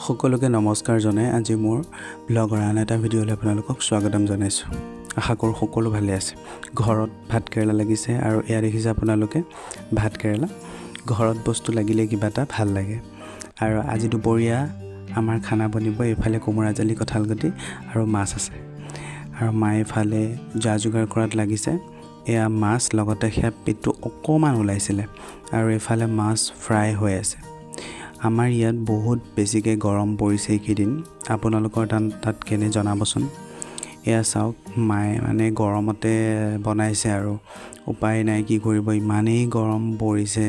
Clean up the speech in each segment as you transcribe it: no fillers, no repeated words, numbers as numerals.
সকলোকে নমস্কাৰ জনাই আজি মোৰ ব্লগৰ আন এটা ভিডিঅ'লৈ আপোনালোকক স্বাগতম জনাইছোঁ। আশা কৰোঁ সকলো ভালে আছে। ঘৰত ভাত কেৰেলা লাগিছে আৰু এয়া দেখিছে আপোনালোকে ভাত কেৰেলা। ঘৰত বস্তু লাগিলে কিবা এটা ভাল লাগে। আৰু আজি দুপৰীয়া আমাৰ খানা বনিব। এইফালে কোমোৰা জালি, কঁঠালগুটি আৰু মাছ আছে। আৰু মায়ে এফালে যা যোগাৰ কৰাত লাগিছে। এয়া মাছ লগতে সেয়া পেটটো অকণমান ওলাইছিলে আৰু এফালে মাছ ফ্ৰাই হৈ আছে। আমাৰ ইয়াত বহুত বেছিকৈ গৰম পৰিছে এইকেইদিন। আপোনালোকৰ তাত কেনে জনাবচোন। এয়া চাওক, মায়ে মানে গৰমতে বনাইছে আৰু উপায় নাই, কি কৰিব, ইমানেই গৰম পৰিছে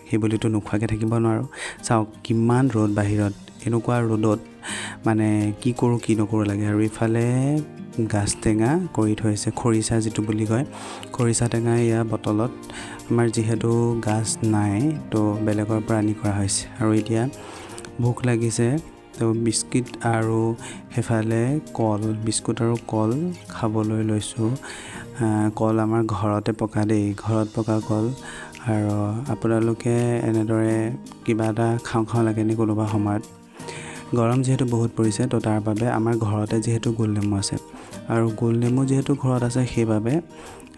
সেইবুলিতো নোখোৱাকৈ থাকিব নোৱাৰোঁ। চাওক কিমান ৰ'দ বাহিৰত, এনেকুৱা ৰ'দত মানে কি কৰোঁ কি নকৰোঁ লাগে। আৰু ইফালে গাছ টেঙা কৰি থৈছে, খৰিচা যিটো বুলি কয়, খৰিচা টেঙা এয়া বটলত। আমাৰ যিহেতু গাছ নাই তো বেলেগৰ পৰা আনি কৰা হৈছে। আৰু এতিয়া ভোক লাগিছে তো বিস্কুট আৰু সেইফালে কল, বিস্কুট আৰু কল খাবলৈ লৈছোঁ। কল আমাৰ ঘৰতে পকা দেই, ঘৰত পকা কল। আৰু আপোনালোকে এনেদৰে কিবা এটা খাওঁ লাগে নি কোনোবা সময়ত? গৰম যিহেতু বহুত পৰিছে তো তাৰ বাবে আমাৰ ঘৰতে যিহেতু গোল নেমু আছে আৰু গোল নেমু যিহেতু ঘৰত আছে সেইবাবে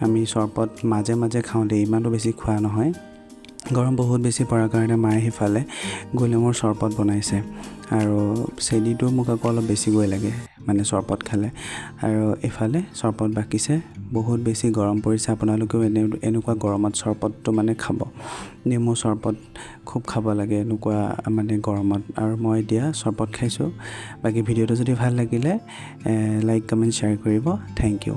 আমি চৰবত মাজে মাজে খাওঁ দেই, ইমানো বেছি খোৱা নহয়। গৰম বহুত বেছি পৰাৰ কাৰণে মায়ে সিফালে গোল নেমুৰ চৰবত বনাইছে আৰু চেনিটো মোক আকৌ অলপ বেছিকৈ লাগে মানে চৰবত খালে। আৰু এইফালে চৰবত বাকিছে। বহুত বেছি গৰম পৰিছে। আপোনালোকেও এনেকুৱা গৰমত চৰবতটো মানে খাব, নেমু চৰবত খুব খাব লাগে এনেকুৱা মানে গৰমত। আৰু মই এতিয়া চৰবত খাইছোঁ। বাকী ভিডিঅ'টো যদি ভাল লাগিলে লাইক কমেণ্ট শ্বেয়াৰ কৰিব। Thank U.